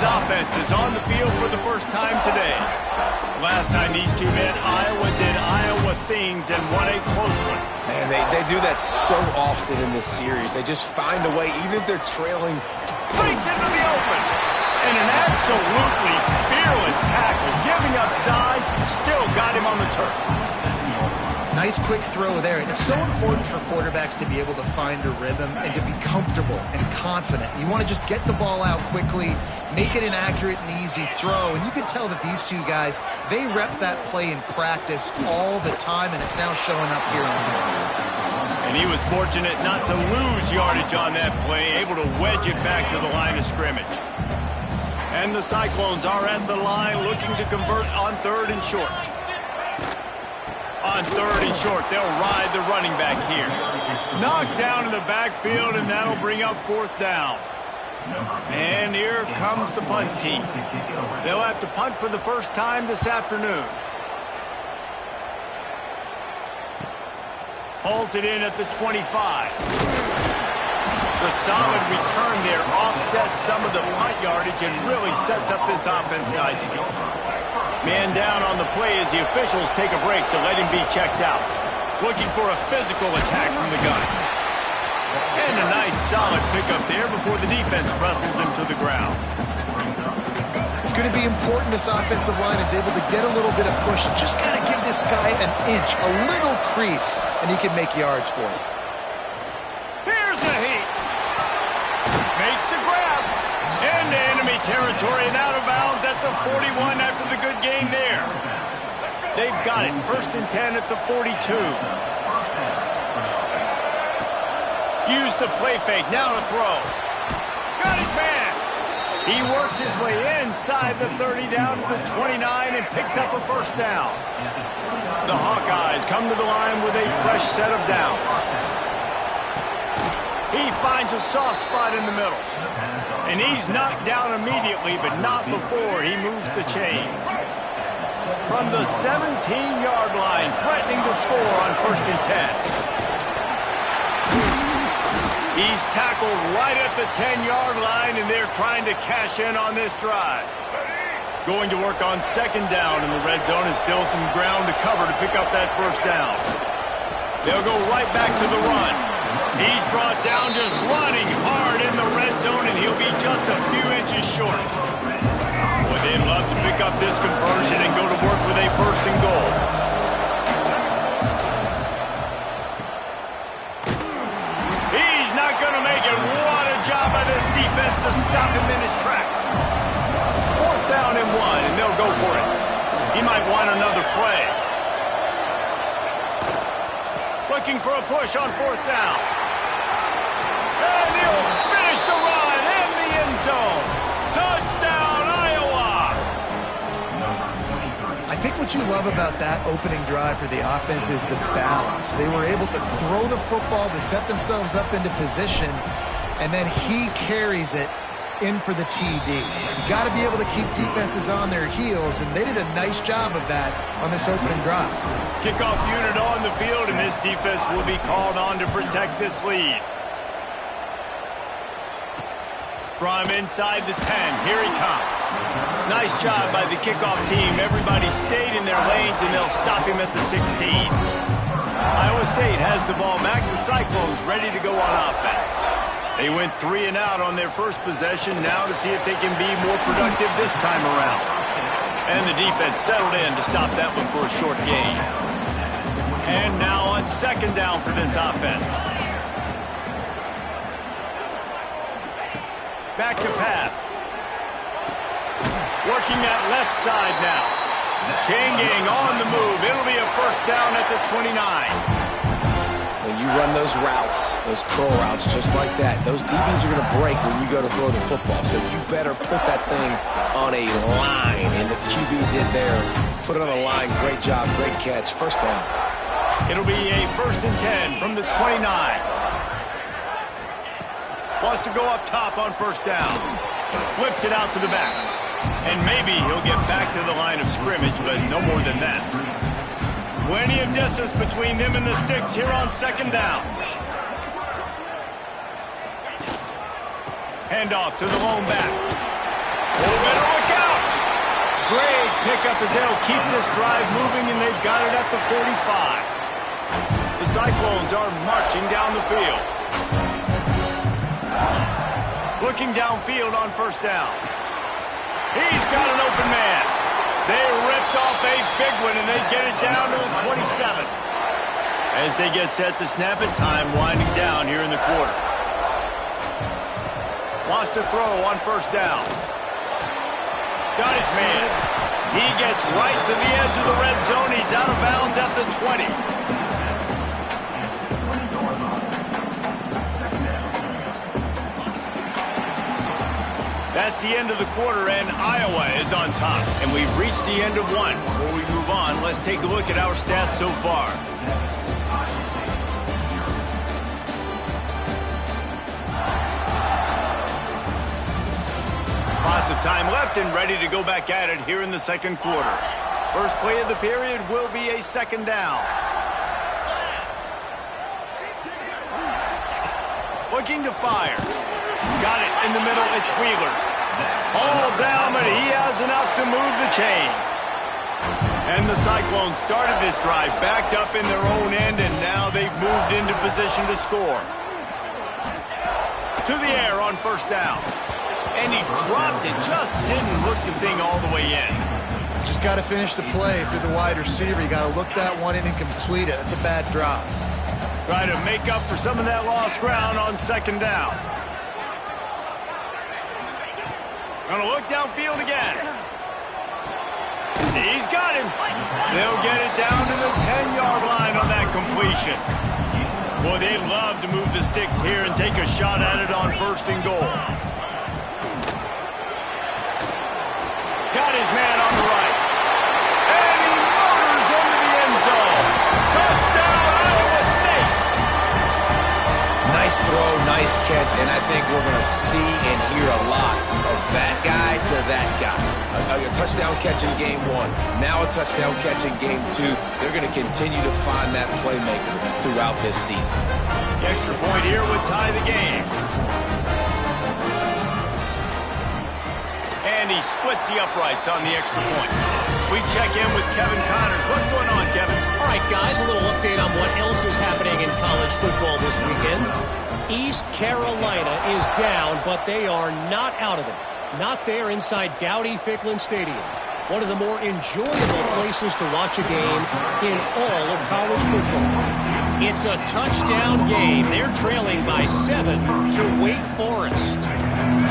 offense is on the field for the first time today. Last time these two met, Iowa did Iowa things and won a close one. Man, they do that so often in this series. They just find a way, even if they're trailing. Breaks into the open. And an absolutely fearless tackle. Giving up size, still got him on the turf. Nice quick throw there. It's so important for quarterbacks to be able to find a rhythm and to be comfortable and confident. You want to just get the ball out quickly, make it an accurate and easy throw. And you can tell that these two guys, they rep that play in practice all the time, and it's now showing up here on game. And he was fortunate not to lose yardage on that play, able to wedge it back to the line of scrimmage. And the Cyclones are at the line looking to convert on 3rd and short. On 3rd and short, they'll ride the running back here. Knocked down in the backfield, and that'll bring up 4th down. And here comes the punt team. They'll have to punt for the first time this afternoon. Hauls it in at the 25. The solid return there offsets some of the punt yardage and really sets up this offense nicely. Man down on the play as the officials take a break to let him be checked out. Looking for a physical attack from the gun. And a nice solid pickup there before the defense wrestles him to the ground. It's going to be important this offensive line is able to get a little bit of push. Just got to give this guy an inch, a little crease, and he can make yards for it. Here's the heat. Makes the grab. Into enemy territory and out of bounds at the 41 after the good game there. They've got it. 1st and 10 at the 42. Use the play fake. Now to throw. Got his man. He works his way inside the 30 down to the 29 and picks up a 1st down. The Hawkeyes come to the line with a fresh set of downs. He finds a soft spot in the middle. And he's knocked down immediately, but not before he moves the chains. From the 17-yard line, threatening to score on 1st and 10. He's tackled right at the 10-yard line, and they're trying to cash in on this drive. Going to work on 2nd down in the red zone, and still some ground to cover to pick up that 1st down. They'll go right back to the run. He's brought down just running hard in the red zone, and he'll be just a few inches short. Boy, they'd love to pick up this conversion and go to work with a 1st and goal. He's not going to make it. What a job by this defense to stop him in his tracks. 4th down and 1, and they'll go for it. He might want another play. Looking for a push on 4th down. And he'll finish the run in the end zone. Touchdown, Iowa! I think what you love about that opening drive for the offense is the balance. They were able to throw the football to set themselves up into position, and then he carries it in for the TD. You got to be able to keep defenses on their heels, and they did a nice job of that on this opening drive. Kickoff unit on the field, and this defense will be called on to protect this lead. From inside the 10, here he comes. Nice job by the kickoff team. Everybody stayed in their lanes, and they'll stop him at the 16. Iowa State has the ball back. The Cyclones ready to go on offense. They went 3 and out on their first possession, now to see if they can be more productive this time around. And the defense settled in to stop that one for a short gain. And now on 2nd down for this offense. Back to pass. Working that left side now. Chain gang on the move. It'll be a 1st down at the 29. When you run those routes, those curl routes just like that, those DBs are going to break when you go to throw the football. So you better put that thing on a line. And the QB did there. Put it on a line. Great job. Great catch. 1st down. It'll be a 1st and 10 from the 29. Wants to go up top on 1st down. Flips it out to the back. And maybe he'll get back to the line of scrimmage, but no more than that. Plenty of distance between them and the sticks here on 2nd down. Handoff to the lone back. Oh, better look out. Great pickup as they'll keep this drive moving, and they've got it at the 45. The Cyclones are marching down the field. Looking downfield on first down. He's got an open man. They ripped off a big one, and they get it down to the 27. As they get set to snap it, time winding down here in the quarter. Wants to throw on first down. Got his man. He gets right to the edge of the red zone. He's out of bounds at the 20. That's the end of the quarter, and Iowa is on top. And we've reached the end of one. Before we move on, let's take a look at our stats so far. Lots of time left and ready to go back at it here in the second quarter. First play of the period will be a second down. Looking to fire. Got it in the middle. It's Wheeler. All down, but he has enough to move the chains. And the Cyclones started this drive backed up in their own end, and now they've moved into position to score. To the air on first down. And he dropped it. Just didn't look the thing all the way in. Just got to finish the play. If you're the wide receiver, you got to look that one in and complete it. It's a bad drop. Try to make up for some of that lost ground on second down. Gonna look downfield again. He's got him. They'll get it down to the 10-yard line on that completion. Boy, they'd love to move the sticks here and take a shot at it on first and goal. Got his man on the right. And he motors into the end zone. Touchdown, Iowa State. Nice throw, nice catch, and I think we're going to see and hear a lot of that guy to that guy. A touchdown catch in game one, now a touchdown catch in game two. They're going to continue to find that playmaker throughout this season. The extra point here would tie the game. And he splits the uprights on the extra point. We check in with Kevin Connors. What's going on, Kevin? All right, guys, a little update on what else is happening in college football this weekend. East Carolina is down, but they are not out of it. Not there inside Dowdy-Ficklin Stadium. One of the more enjoyable places to watch a game in all of college football. It's a touchdown game. They're trailing by 7 to Wake Forest.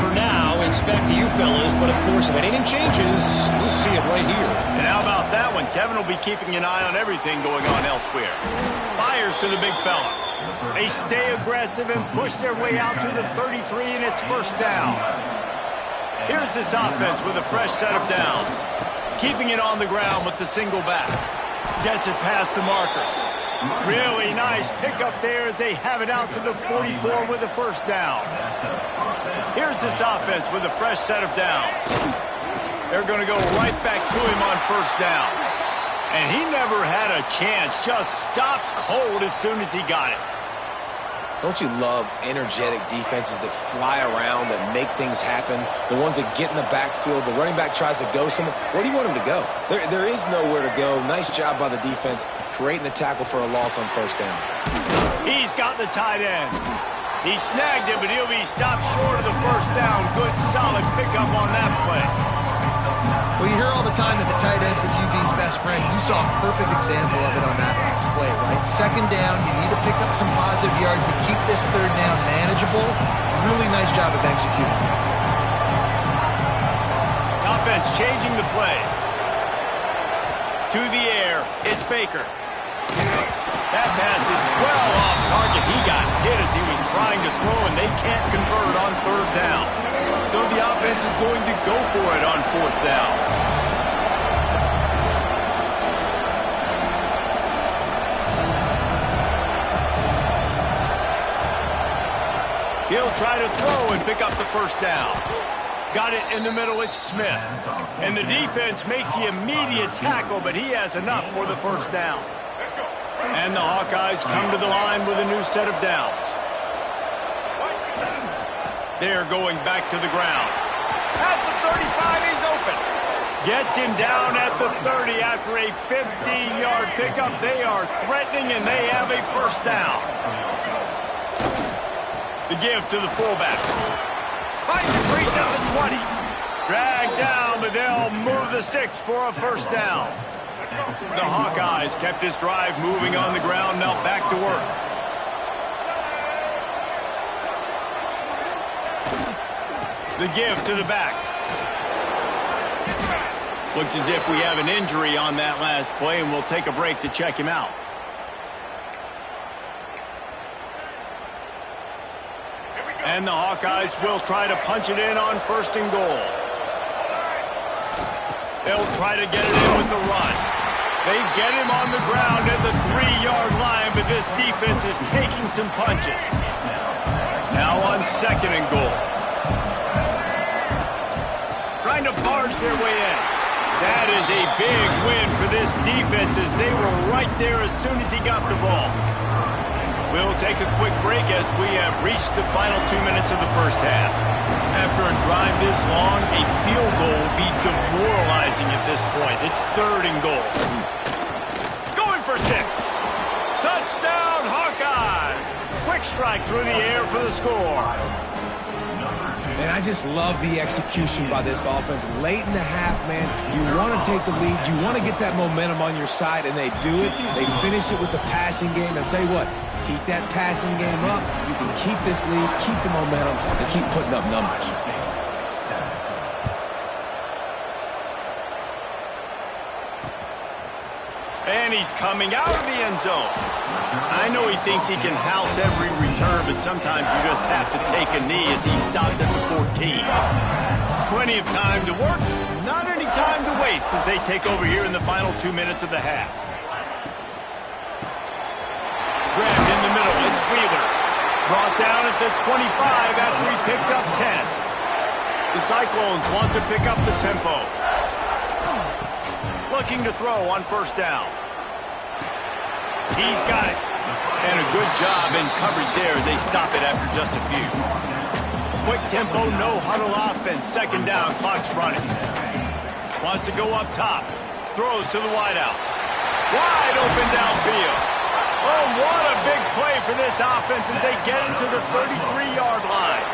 For now, it's back to you fellas, but of course, if anything changes, we'll see it right here. And how about that one? Kevin will be keeping an eye on everything going on elsewhere. Fires to the big fella. They stay aggressive and push their way out to the 33, and it's first down. Here's this offense with a fresh set of downs. Keeping it on the ground with the single back. Gets it past the marker. Really nice pickup there as they have it out to the 44 with a first down. Here's this offense with a fresh set of downs. They're going to go right back to him on first down. And he never had a chance. Just stopped cold as soon as he got it. Don't you love energetic defenses that fly around, that make things happen? The ones that get in the backfield, the running back tries to go somewhere. Where do you want him to go? There is nowhere to go. Nice job by the defense, creating the tackle for a loss on first down. He's got the tight end. He snagged it, but he'll be stopped short of the first down. Good, solid pickup on that play. Well, you hear all the time that the tight end's the QB's best friend. You saw a perfect example of it on that last play, right? Second down, you need to pick up some positive yards to keep this third down manageable. Really nice job of executing. Offense changing the play. To the air, it's Baker. That pass is well off target. He got hit as he was trying to throw, and they can't convert on third down. So the offense is going to go for it on fourth down. He'll try to throw and pick up the first down. Got it in the middle, it's Smith. And the defense makes the immediate tackle, but he has enough for the first down. And the Hawkeyes come to the line with a new set of downs. They're going back to the ground. At the 35, he's open. Gets him down at the 30 after a 15-yard pickup. They are threatening, and they have a first down. The give to the fullback. Finds a crease at the 20. Dragged down, but they'll move the sticks for a first down. The Hawkeyes kept this drive moving on the ground. Now back to work. The give to the back. Looks as if we have an injury on that last play, and we'll take a break to check him out. And the Hawkeyes will try to punch it in on 1st and goal. They'll try to get it in with the run. They get him on the ground at the 3-yard line, but this defense is taking some punches. Now on 2nd and goal. Trying to barge their way in. That is a big win for this defense as they were right there as soon as he got the ball. We'll take a quick break as we have reached the final 2 minutes of the first half. After a drive this long, a field goal will be demoralizing at this point. It's 3rd and goal. Going for 6. Touchdown, Hawkeyes! Quick strike through the air for the score. And I just love the execution by this offense. Late in the half, man, you want to take the lead. You want to get that momentum on your side, and they do it. They finish it with the passing game. I'll tell you what, keep that passing game up. You can keep this lead, keep the momentum, and keep putting up numbers. And he's coming out of the end zone. I know he thinks he can house every return, but sometimes you just have to take a knee as he stopped at the 14. Plenty of time to work, not any time to waste as they take over here in the final 2 minutes of the half. Grabbed in the middle, it's Wheeler. Brought down at the 25 after he picked up 10. The Cyclones want to pick up the tempo. Looking to throw on 1st down. He's got it. And a good job in coverage there as they stop it after just a few. Quick tempo, no huddle offense. 2nd down, clock's running. Wants to go up top. Throws to the wideout. Wide open downfield. Oh, what a big play for this offense as they get into the 33-yard line.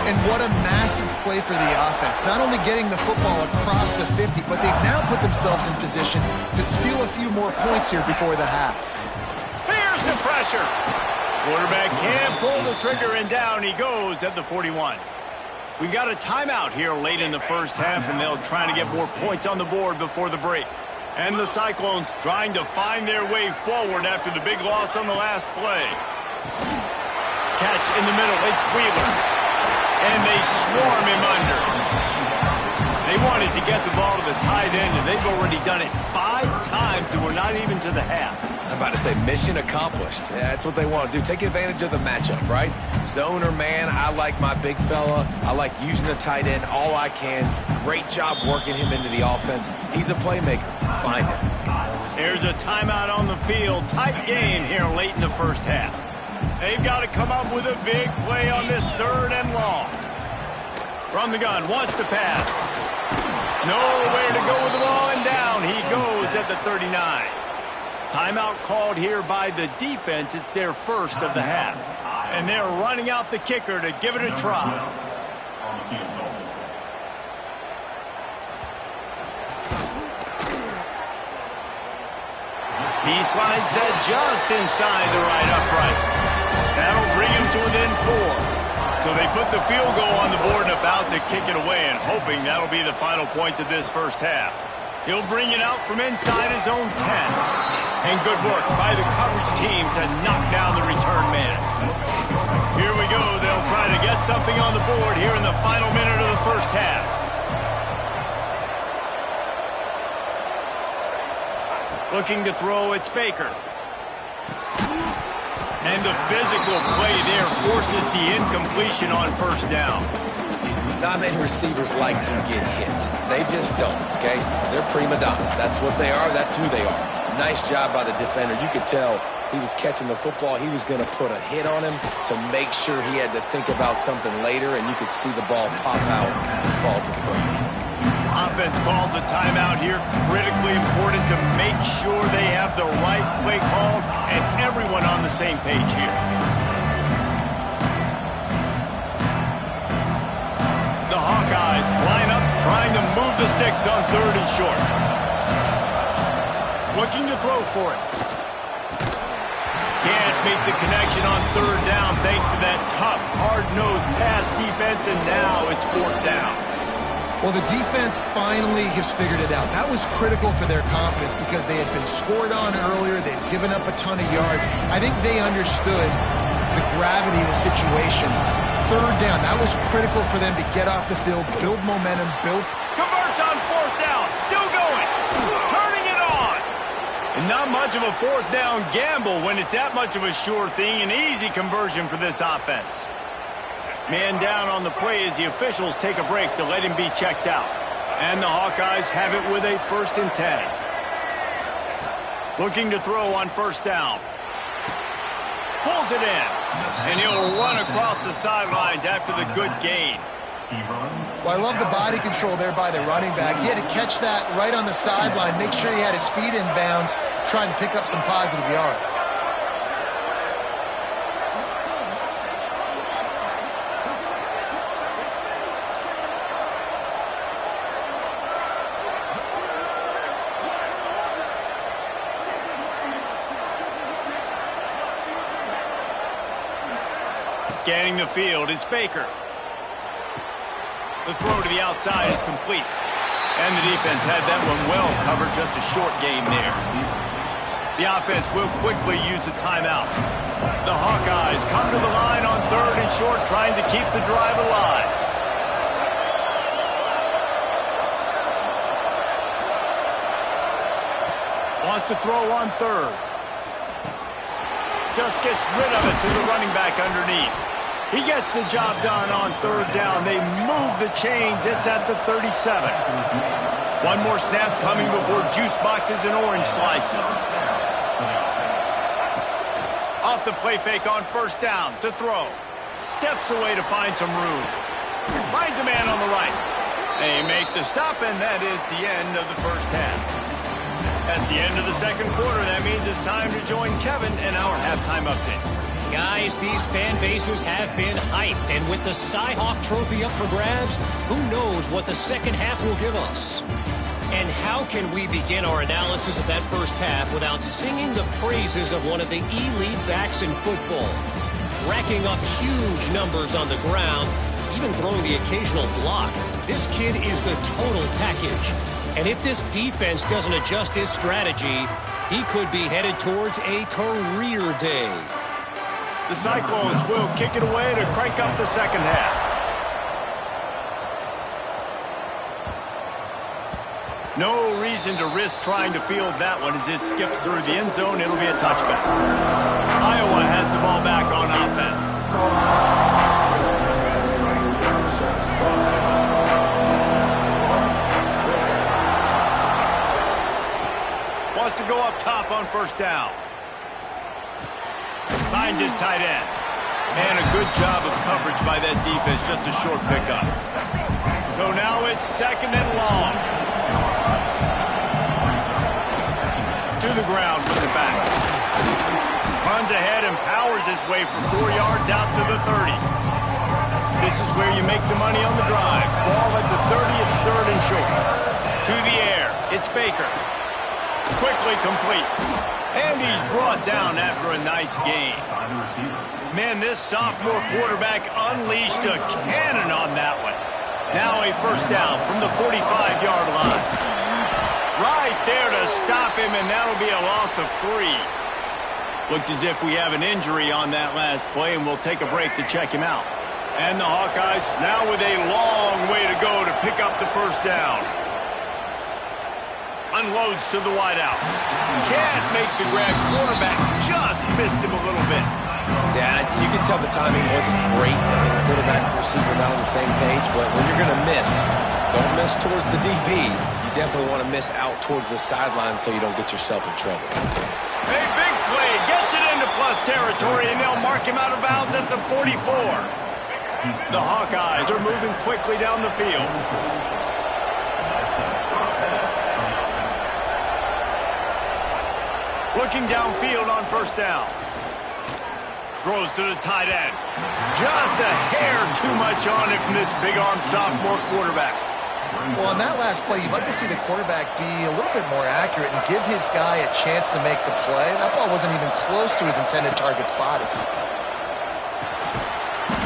And what a massive play for the offense. Not only getting the football across the 50, but they've now put themselves in position to steal a few more points here before the half. Here's the pressure. Quarterback can't pull the trigger, and down he goes at the 41. We got a timeout here late in the first half, and they'll try to get more points on the board before the break. And the Cyclones trying to find their way forward after the big loss on the last play. Catch in the middle, it's Wheeler. And they swarm him under. They wanted to get the ball to the tight end, and they've already done it 5 times, and we're not even to the half. I'm about to say mission accomplished. Yeah, that's what they want to do. Take advantage of the matchup, right? Zone or man, I like my big fella. I like using the tight end all I can. Great job working him into the offense. He's a playmaker. Find him. There's a timeout on the field. Tight game here late in the first half. They've got to come up with a big play on this 3rd and long. From the gun, wants to pass. Nowhere to go with the ball, and down he goes at the 39. Timeout called here by the defense. It's their first of the half. And they're running out the kicker to give it a try. He slides that just inside the right upright. That'll bring him to within 4. So they put the field goal on the board and about to kick it away, and hoping that'll be the final points of this first half. He'll bring it out from inside his own 10. And good work by the coverage team to knock down the return man. Here we go. They'll try to get something on the board here in the final minute of the first half. Looking to throw, it's Baker. And the physical play there forces the incompletion on 1st down. Not many receivers like to get hit. They just don't, okay? They're prima donnas. That's what they are. That's who they are. Nice job by the defender. You could tell he was catching the football. He was going to put a hit on him to make sure he had to think about something later, and you could see the ball pop out and fall to the ground. Offense calls a timeout here. Critically important to make sure they have the right play called and everyone on the same page here. The Hawkeyes line up, trying to move the sticks on 3rd and short. Looking to throw for it. Can't make the connection on 3rd down thanks to that tough, hard-nosed pass defense, and now it's 4th down. Well, the defense finally has figured it out. That was critical for their confidence because they had been scored on earlier. They'd given up a ton of yards. I think they understood the gravity of the situation. 3rd down, that was critical for them to get off the field, build momentum, Converts on 4th down, still going, turning it on. And not much of a 4th down gamble when it's that much of a sure thing, an easy conversion for this offense. Man down on the play as the officials take a break to let him be checked out. And the Hawkeyes have it with a 1st and 10. Looking to throw on 1st down. Pulls it in. And he'll run across the sidelines after the good gain. Well, I love the body control there by the running back. He had to catch that right on the sideline, make sure he had his feet in bounds, try and pick up some positive yards. Scanning the field, it's Baker. The throw to the outside is complete. And the defense had that one well covered, just a short gain there. The offense will quickly use the timeout. The Hawkeyes come to the line on 3rd and short, trying to keep the drive alive. Wants to throw on 3rd. Just gets rid of it to the running back underneath. He gets the job done on 3rd down. They move the chains. It's at the 37. One more snap coming before juice boxes and orange slices. Off the play fake on 1st down to throw. Steps away to find some room. Finds a man on the right. They make the stop, and that is the end of the 1st half. That's the end of the 2nd quarter. That means it's time to join Kevin in our halftime update. Guys, these fan bases have been hyped, and with the Cy-Hawk Trophy up for grabs, who knows what the 2nd half will give us. And how can we begin our analysis of that 1st half without singing the praises of one of the elite backs in football? Racking up huge numbers on the ground, even throwing the occasional block. This kid is the total package. And if this defense doesn't adjust its strategy, he could be headed towards a career day. The Cyclones will kick it away to crank up the 2nd half. No reason to risk trying to field that one as it skips through the end zone. It'll be a touchback. Iowa has the ball back on offense. Wants to go up top on 1st down. Finds his tight end. And a good job of coverage by that defense. Just a short pickup. So now it's 2nd and long. To the ground with the back. Runs ahead and powers his way for 4 yards out to the 30. This is where you make the money on the drive. Ball at the 30, it's 3rd and short. To the air, it's Baker. Quickly complete. And he's brought down after a nice gain. Man, this sophomore quarterback unleashed a cannon on that one. Now a 1st down from the 45-yard line. Right there to stop him, and that'll be a loss of 3. Looks as if we have an injury on that last play, and we'll take a break to check him out. And the Hawkeyes now with a long way to go to pick up the 1st down. Unloads to the wideout. Can't make the grab. Quarterback just missed him a little bit. Yeah, you can tell the timing wasn't great. The quarterback and receiver not on the same page, but when you're going to miss, don't miss towards the DB. You definitely want to miss out towards the sideline so you don't get yourself in trouble. A big play gets it into plus territory, and they'll mark him out of bounds at the 44. The Hawkeyes are moving quickly down the field. Looking downfield on first down. Throws to the tight end. Just a hair too much on it from this big-armed sophomore quarterback. Well, on that last play, you'd like to see the quarterback be a little bit more accurate and give his guy a chance to make the play. That ball wasn't even close to his intended target's body.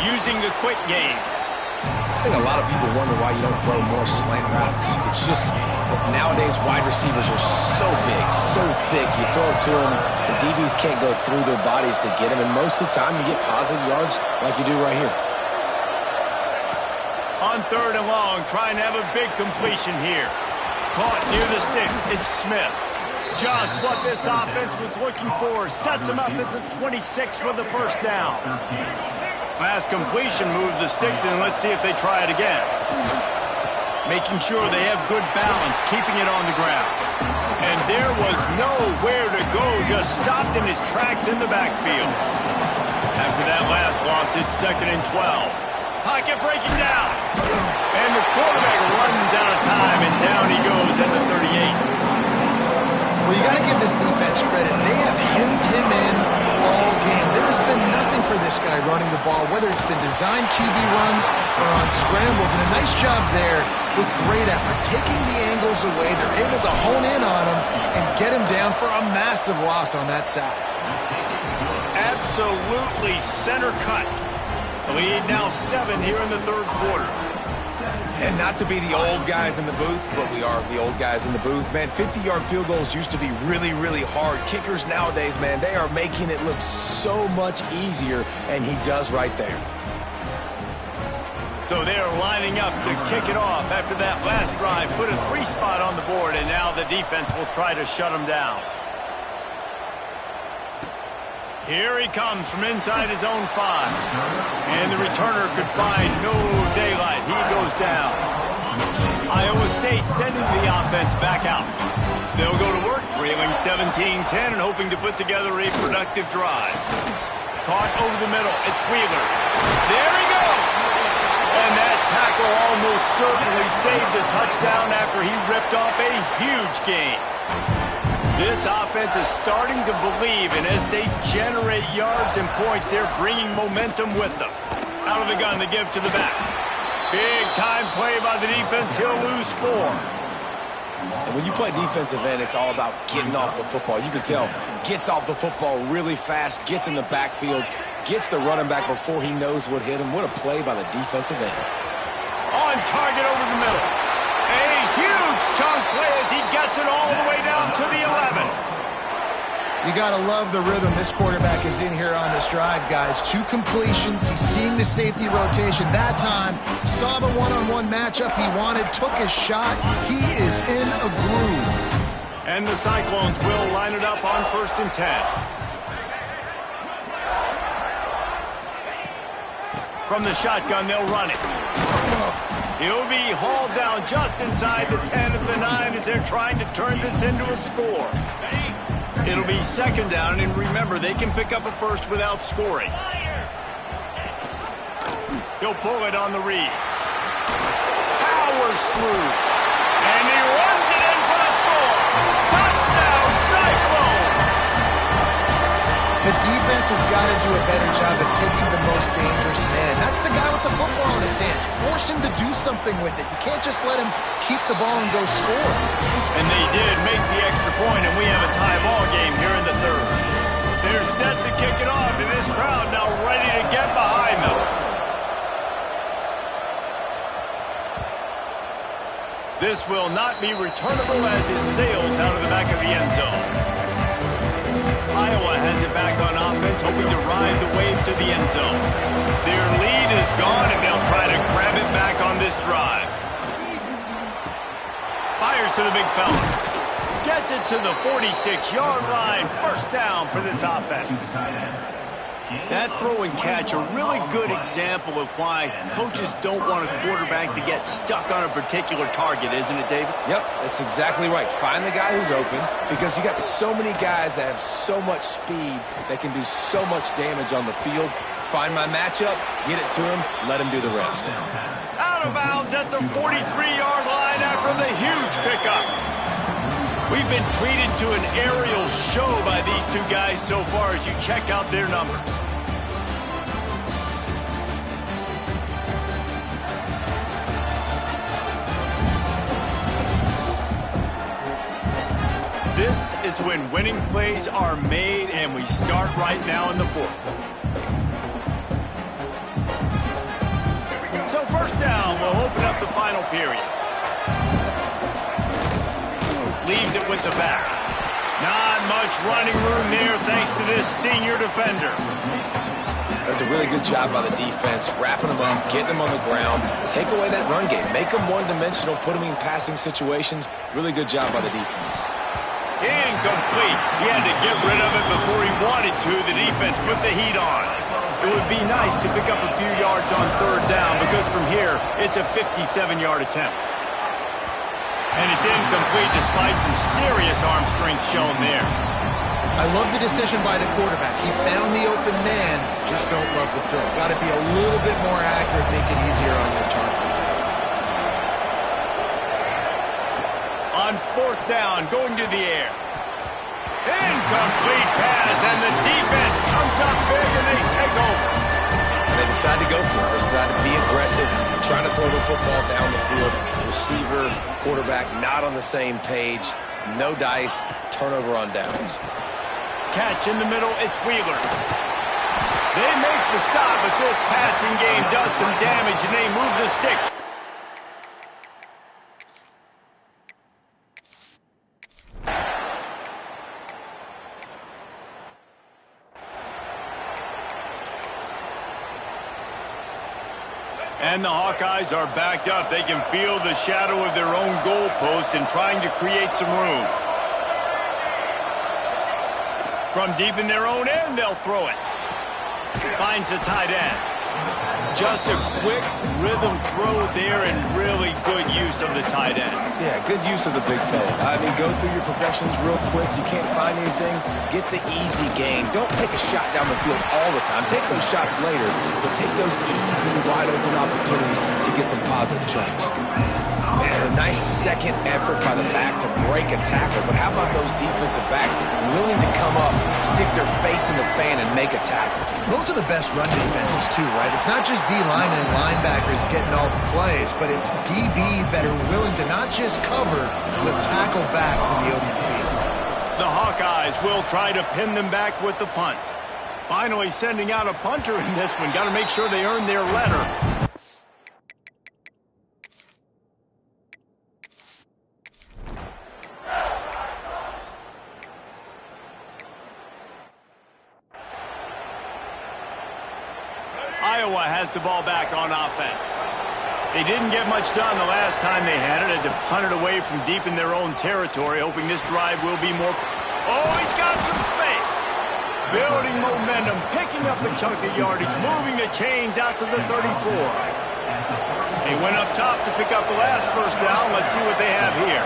Using the quick game. I think a lot of people wonder why you don't throw more slant routes. It's just that nowadays wide receivers are so big, so thick. You throw it to them, the DBs can't go through their bodies to get them, and most of the time you get positive yards like you do right here. On third and long, trying to have a big completion here. Caught near the sticks. It's Smith. Just what this offense was looking for. Sets him up at the 26 with the first down. Last completion moved the sticks in. Let's see if they try it again. Making sure they have good balance, keeping it on the ground. And there was nowhere to go. Just stopped in his tracks in the backfield. After that last loss, it's 2nd and 12. Pocket breaking down. And the quarterback runs out of time, and down he goes at the 38. Well, you got to give this defense credit. They have hemmed him in all game. There has been nothing for this guy running the ball, whether it's been designed QB runs or on scrambles. And a nice job there with great effort. Taking the angles away, they're able to hone in on him and get him down for a massive loss on that side. Absolutely center cut. The lead now 7 here in the third quarter. And not to be the old guys in the booth, but we are the old guys in the booth. Man, 50-yard field goals used to be really, really hard. Kickers nowadays, man, they are making it look so much easier, and he does right there. So they're lining up to kick it off after that last drive. Put a 3 spot on the board, and now the defense will try to shut them down. Here he comes from inside his own 5. And the returner could find no daylight. He goes down. Iowa State sending the offense back out. They'll go to work, trailing 17-10 and hoping to put together a productive drive. Caught over the middle. It's Wheeler. There he goes. And that tackle almost certainly saved a touchdown after he ripped off a huge gain. This offense is starting to believe, and as they generate yards and points, they're bringing momentum with them. Out of the gun, they give to the back. Big-time play by the defense. He'll lose 4. And when you play defensive end, it's all about getting off the football. You can tell, gets off the football really fast, gets in the backfield, gets the running back before he knows what hit him. What a play by the defensive end. On target over the middle. A huge chunk play as he gets it all the way down to the 11. You got to love the rhythm this quarterback is in here on this drive, guys. 2 completions. He's seeing the safety rotation that time. Saw the one-on-one matchup he wanted, took his shot. He is in a groove. And the Cyclones will line it up on 1st and 10. From the shotgun, they'll run it. He'll be hauled down just inside the 10 at the 9 as they're trying to turn this into a score. It'll be 2nd down, and remember, they can pick up a first without scoring. He'll pull it on the read. Powers through. And he runs it in for the score. Touchdown, Cyclones! The defense has got to do a better job of taking the most dangerous man. That's the guy with the football in his hands. Force him to do something with it. You can't just let him keep the ball and go score. And they did make the extra point, and we have a tie ball game here in the third. They're set to kick it off, and this crowd now ready to get behind them. This will not be returnable as it sails out of the back of the end zone. Iowa has it back on offense, hoping to ride the wave to the end zone. Their lead is gone, and they'll try to grab it back on this drive. Fires to the big fella. Gets it to the 46-yard line. 1st down for this offense. That throw and catch, a really good example of why coaches don't want a quarterback to get stuck on a particular target, isn't it, David? Yep, that's exactly right. Find the guy who's open, because you got so many guys that have so much speed that can do so much damage on the field. Find my matchup, get it to him, let him do the rest. Out of bounds at the 43-yard line after the huge pickup. We've been treated to an aerial show by these two guys so far as you check out their numbers. This is when winning plays are made, and we start right now in the fourth. So first down will open up the final period. Leaves it with the back. Not much running room there thanks to this senior defender. That's a really good job by the defense, wrapping them up, getting them on the ground. Take away that run game. Make them one-dimensional, put them in passing situations. Really good job by the defense. Incomplete. He had to get rid of it before he wanted to. The defense put the heat on. It would be nice to pick up a few yards on third down because from here, it's a 57-yard attempt. And it's incomplete despite some serious arm strength shown there. I love the decision by the quarterback. He found the open man, just don't love the throw. Got to be a little bit more accurate, make it easier on your target. On fourth down, going to the air. Incomplete pass, and the defense comes up big, and they take over. And they decide to go for it. They decide to be aggressive, trying to throw the football down the field. Receiver, quarterback, not on the same page. No dice, turnover on downs. Catch in the middle, it's Wheeler. They make the stop, but this passing game does some damage, and they move the sticks. And the Hawkeyes are backed up. They can feel the shadow of their own goalpost and trying to create some room. From deep in their own end, they'll throw it. Finds the tight end. Just a quick rhythm throw there and really good use of the tight end. Yeah, good use of the big fella. I mean, go through your progressions real quick. You can't find anything. Get the easy gain. Don't take a shot down the field all the time. Take those shots later, but take those easy, wide-open opportunities to get some positive chunks. Man, a nice second effort by the back to break a tackle, but how about those defensive backs willing to come up, stick their face in the fan, and make a tackle? Those are the best run defenses, too, right? It's not just D-linemen and linebackers getting all the plays, but it's DBs that are willing to not just cover, but tackle backs in the open field. The Hawkeyes will try to pin them back with the punt. Finally sending out a punter in this one. Got to make sure they earn their letter. Iowa has the ball back on offense. They didn't get much done the last time they had it. Had to punt it away from deep in their own territory, hoping this drive will be more... Oh, he's got some space. Building momentum, picking up a chunk of yardage, moving the chains out to the 34. They went up top to pick up the last first down. Let's see what they have here.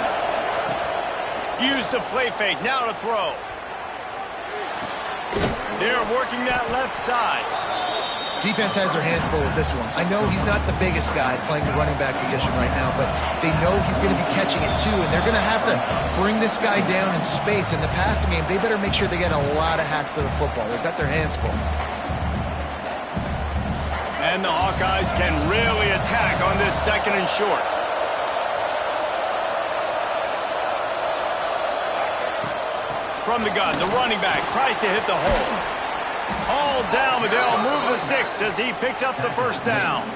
Use the play fake, now to throw. They're working that left side. Defense has their hands full with this one. I know he's not the biggest guy playing the running back position right now, but they know he's going to be catching it too, and they're going to have to bring this guy down in space. In the passing game, they better make sure they get a lot of hats to the football. They've got their hands full. And the Hawkeyes can really attack on this second and short. From the gun, the running back tries to hit the hole. All down, but they'll move the sticks as he picks up the first down.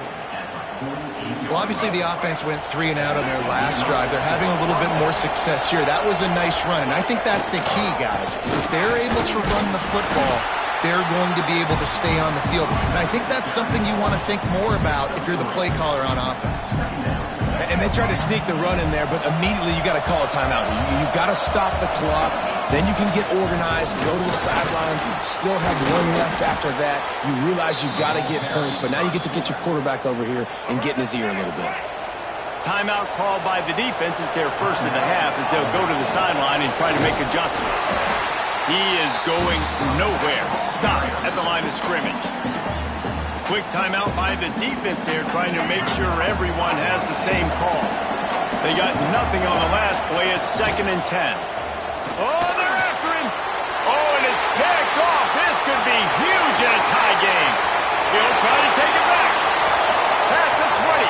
Well, obviously the offense went 3 and out on their last drive. They're having a little bit more success here. That was a nice run, and I think that's the key, guys. If they're able to run the football, they're going to be able to stay on the field. And I think that's something you want to think more about if you're the play caller on offense. And they try to sneak the run in there, but immediately you got to call a timeout. You got to stop the clock. Then you can get organized, go to the sidelines, still have one left after that. You realize you've got to get points, but now you get to get your quarterback over here and get in his ear a little bit. Timeout called by the defense. It's their first of the half as they'll go to the sideline and try to make adjustments. He is going nowhere. Stop at the line of scrimmage. Quick timeout by the defense there, trying to make sure everyone has the same call. They got nothing on the last play. It's 2nd and 10. Oh, they're after him. Oh, and it's picked off. This could be huge in a tie game. He'll try to take it back. Past the 20.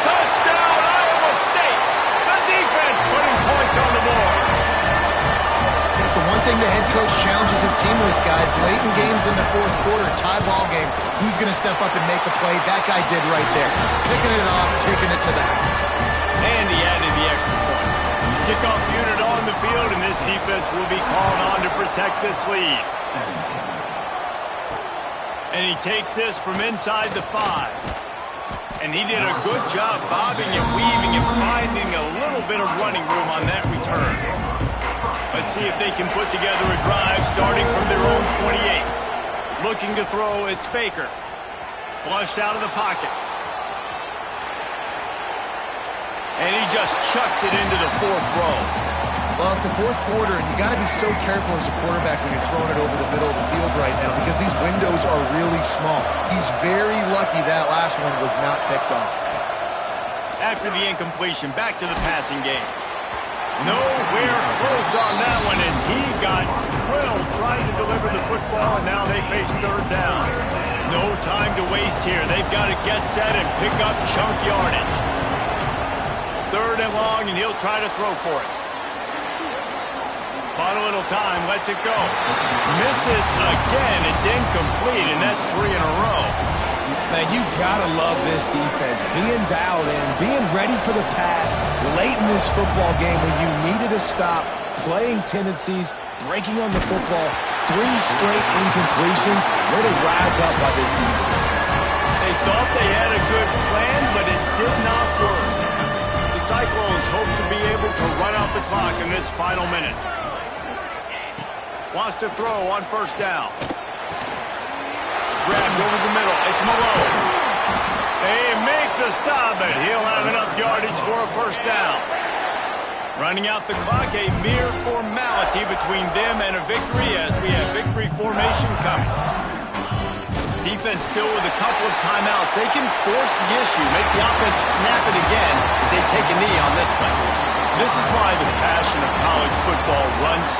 Touchdown, Iowa State. The defense putting points on the board. It's the one thing the head coach challenges his team with, guys. Late in games in the fourth quarter, tie ball game, who's going to step up and make a play? That guy did right there. Picking it off, taking it to the house. And he added the extra point. Kickoff unit on the field, and this defense will be called on to protect this lead. And he takes this from inside the 5. And he did a good job bobbing and weaving and finding a little bit of running room on that return. Let's see if they can put together a drive starting from their own 28. Looking to throw, it's Baker. Flushed out of the pocket. And he just chucks it into the 4th row. Well, it's the fourth quarter, and you got to be so careful as a quarterback when you're throwing it over the middle of the field right now because these windows are really small. He's very lucky that last one was not picked off. After the incompletion, back to the passing game. Nowhere close on that one as he got drilled trying to deliver the football, and now they face 3rd down. No time to waste here. They've got to get set and pick up chunk yardage. 3rd and long, and he'll try to throw for it. Bought a little time, lets it go. Misses again. It's incomplete, and that's 3 in a row. Man, you gotta love this defense. Being dialed in, being ready for the pass late in this football game when you needed a stop, playing tendencies, breaking on the football, 3 straight incompletions. Way to rise up by this defense. They thought they had a good plan, but it did not work. The Cyclones hope to be able to run out the clock in this final minute. Wants to throw on 1st down. Grabbed over the middle. It's Malone. They make the stop, but he'll have enough yardage for a 1st down. Running out the clock, a mere formality between them and a victory as we have victory formation coming. Defense still with a couple of timeouts. They can force the issue, make the offense snap it again as they take a knee on this one. This is why the passion of college football runs